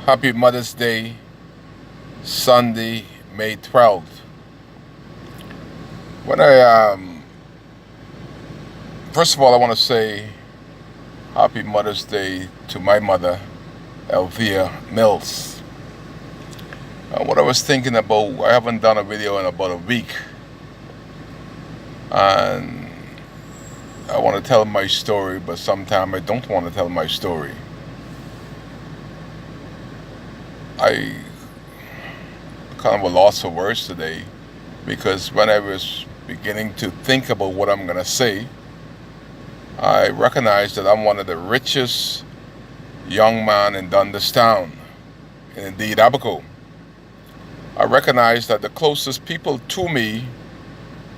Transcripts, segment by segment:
Happy Mother's Day, Sunday, May 12th. When first of all, I want to say Happy Mother's Day to my mother, Althea Mills. What I was thinking about, I haven't done a video in about a week, and I want to tell my story, but sometimes I don't want to tell my story. I kind of a loss for words today because when I was beginning to think about what I'm going to say, I recognized that I'm one of the richest young men in Dundas Town, and indeed Abaco. I recognize that the closest people to me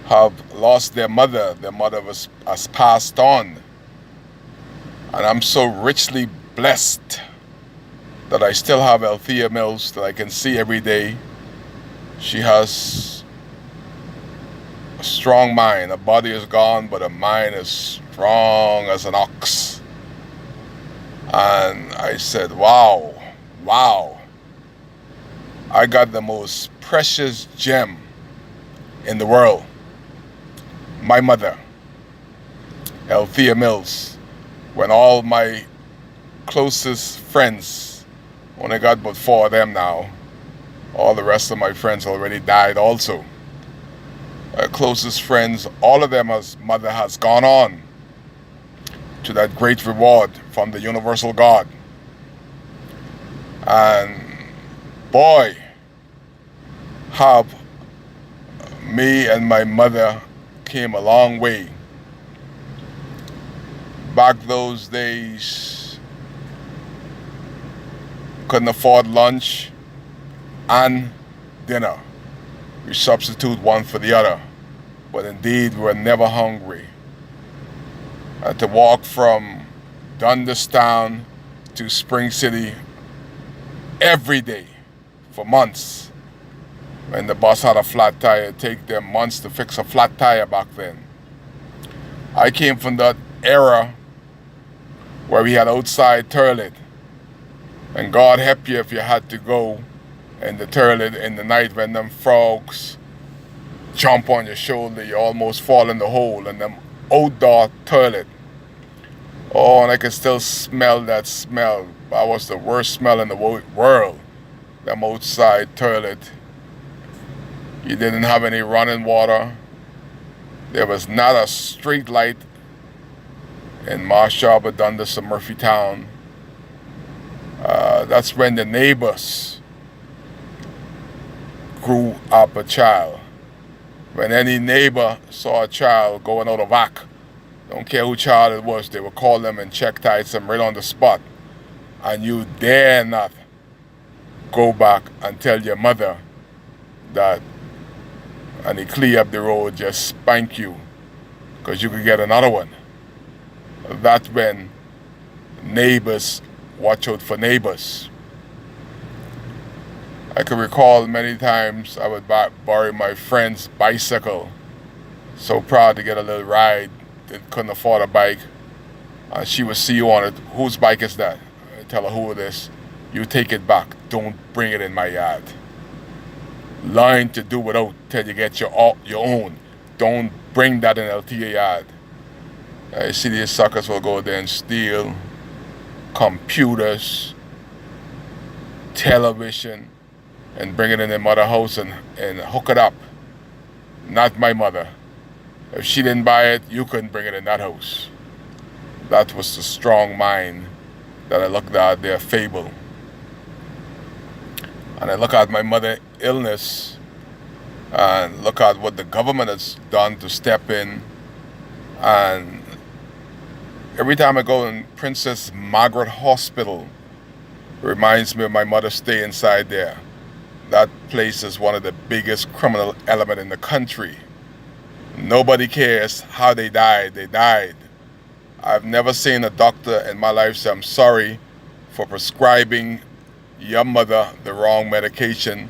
have lost their mother. Their mother has passed on. And I'm so richly blessed that I still have Althea Mills that I can see every day. She has a strong mind. Her body is gone, but her mind is strong as an ox. And I said, wow. I got the most precious gem in the world. My mother, Althea Mills. When all my closest friends, only got but 4 of them now, all the rest of my friends already died also. My closest friends, all of them, as mother has gone on to that great reward from the universal God. And boy, have me and my mother came a long way. Back those days, couldn't afford lunch and dinner. We substitute one for the other. But indeed, we were never hungry. And to walk from Dundas Town to Spring City every day for months. When the bus had a flat tire, it'd take them months to fix a flat tire back then. I came from that era where we had outside toilet. And God help you if you had to go in the toilet in the night when them frogs jump on your shoulder, you almost fall in the hole, and them outdoor toilet. Oh, and I can still smell that smell. That was the worst smell in the world. Them outside toilet. You didn't have any running water. There was not a street light in Marshall, Dundas, or Murphytown. That's when the neighbors grew up a child. When any neighbor saw a child going out of whack, don't care who child it was, they would call them and check ties them right on the spot. And you dare not go back and tell your mother that, and he clear up the road, just spank you, because you could get another one. That's when neighbors watch out for neighbors. I can recall many times I would borrow my friend's bicycle. So proud to get a little ride. They couldn't afford a bike. And she would see you on it. Whose bike is that? I tell her who it is. You take it back. Don't bring it in my yard. Learn to do without till you get your own. Don't bring that in LTA yard. I see these suckers will go there and steal computers, television, and bring it in their mother's house and hook it up. Not my mother. If she didn't buy it, you couldn't bring it in that house. That was the strong mind that I looked at, their fable. And I look at my mother's illness and look at what the government has done to step in. And every time I go in Princess Margaret Hospital, it reminds me of my mother stay inside there. That place is one of the biggest criminal element in the country. Nobody cares how they died. They died. I've never seen a doctor in my life say, I'm sorry for prescribing your mother the wrong medication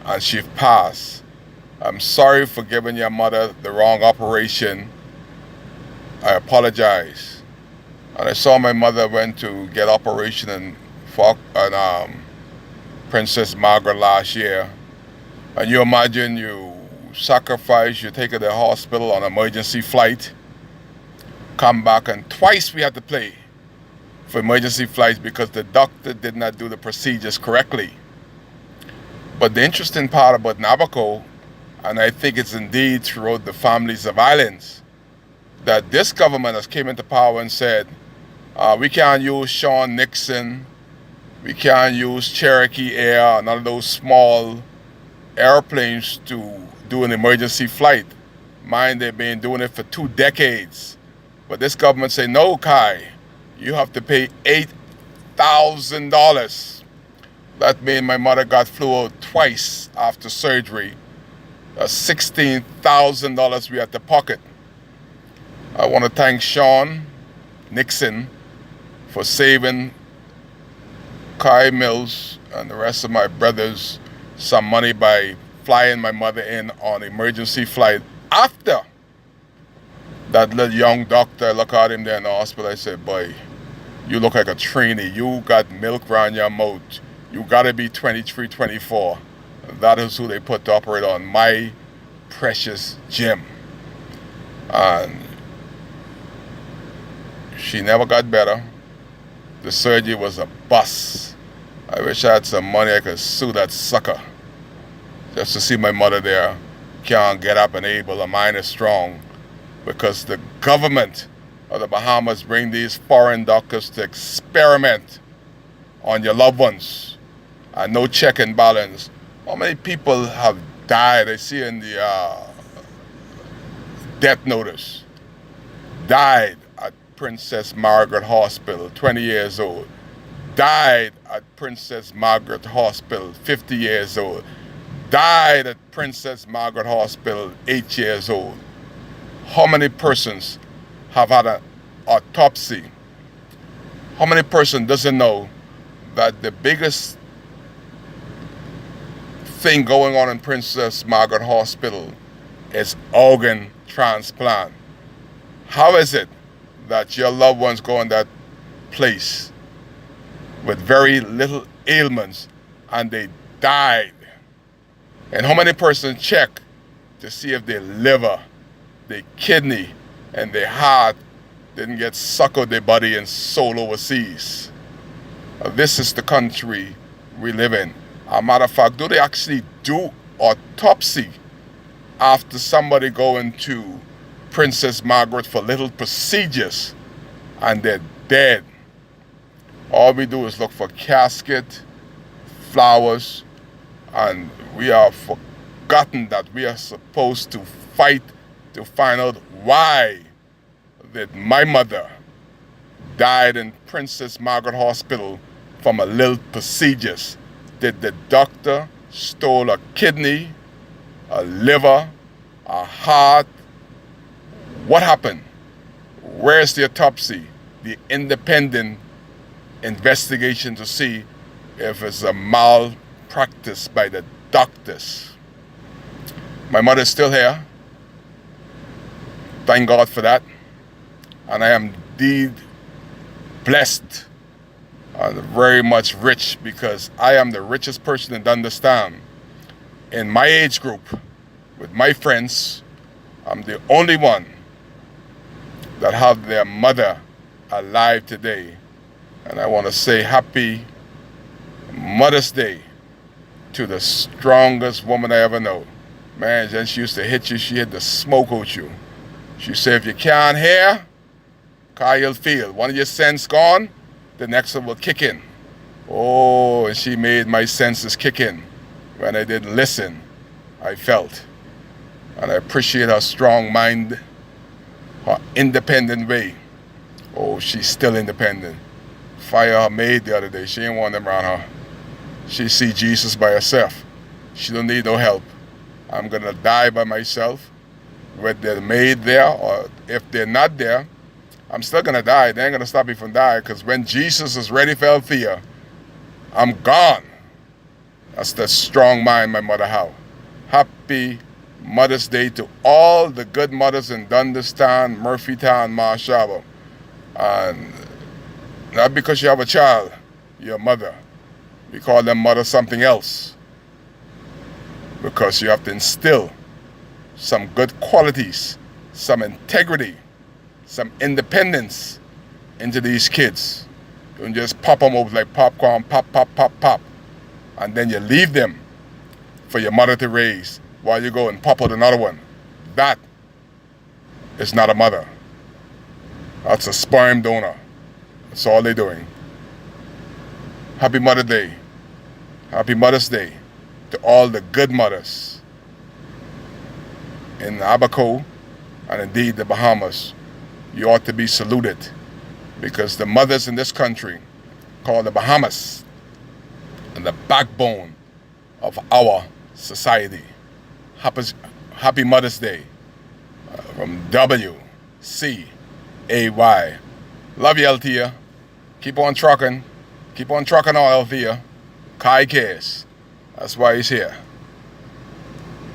and she passed. I'm sorry for giving your mother the wrong operation. I apologize. And I saw my mother went to get operation in Princess Margaret last year. And you imagine you sacrifice, you take her to the hospital on emergency flight, come back, and twice we had to pay for emergency flights because the doctor did not do the procedures correctly. But the interesting part about Nabucco, and I think it's indeed throughout the families of islands, that this government has came into power and said, we can't use Sean Nixon, we can't use Cherokee Air, none of those small airplanes to do an emergency flight. Mind, they've been doing it for 2 decades. But this government say, no, Kai, you have to pay $8,000. That means my mother got flew out twice after surgery. That's $16,000 we had to pocket. I want to thank Sean Nixon for saving Kai Mills and the rest of my brothers some money by flying my mother in on emergency flight. After that little young doctor looked at him there in the hospital, I said, boy, you look like a trainee. You got milk around your mouth. You gotta be 23, 24. That is who they put to operate on my precious Jim. And she never got better. The surgery was a bust. I wish I had some money I could sue that sucker. Just to see my mother there. Can't get up and able, her mind is strong. Because the government of the Bahamas bring these foreign doctors to experiment on your loved ones. And no check and balance. How many people have died? I see in the death notice. Died at Princess Margaret Hospital, 20 years old. Died at Princess Margaret Hospital, 50 years old. Died at Princess Margaret Hospital, 8 years old. How many persons have had an autopsy? How many persons doesn't know that the biggest thing going on in Princess Margaret Hospital is organ transplant? How is it that your loved ones go in that place with very little ailments and they died? And how many persons check to see if their liver, their kidney, and their heart didn't get sucked out their body and sold overseas? This is the country we live in. As a matter of fact, do they actually do autopsy after somebody going to Princess Margaret for little procedures and they're dead? All we do is look for casket, flowers, and we are forgotten that we are supposed to fight to find out why did my mother died in Princess Margaret Hospital from a little procedures. Did the doctor stole a kidney, a liver, a heart? What happened? Where's the autopsy? The independent investigation to see if it's a malpractice by the doctors. My mother's still here. Thank God for that. And I am indeed blessed and very much rich because I am the richest person in Dundastan. In my age group, with my friends, I'm the only one that have their mother alive today. And I want to say happy Mother's Day to the strongest woman I ever know. Man, then she used to hit you, she hit the smoke out you. She said, if you can't hear, you'll feel. One of your senses gone, the next one will kick in. Oh, and she made my senses kick in. When I didn't listen, I felt. And I appreciate her strong mind, her independent way. Oh, she's still independent. Fire her maid the other day. She ain't want them around her. She see Jesus by herself. She don't need no help. I'm gonna die by myself with the maid there, or if they're not there, I'm still gonna die. They ain't gonna stop me from dying, because when Jesus is ready for Althea, I'm gone. That's the strong mind my mother have. Happy Mother's Day to all the good mothers in Dundastan, Murphytown, Marshall. And not because you have a child, your mother. We call them mothers something else because you have to instill some good qualities, some integrity, some independence into these kids. You don't just pop them over like popcorn, pop, pop, pop, pop, and then you leave them for your mother to raise while you go and pop out another one. That is not a mother. That's a sperm donor. That's all they're doing. Happy Mother's Day. Happy Mother's Day to all the good mothers in Abaco and indeed the Bahamas. You ought to be saluted because the mothers in this country called the Bahamas and the backbone of our society. Happy Mother's Day from WCAY. Love you, Althea. Keep on trucking. Keep on trucking on, Althea. Kai cares. That's why he's here.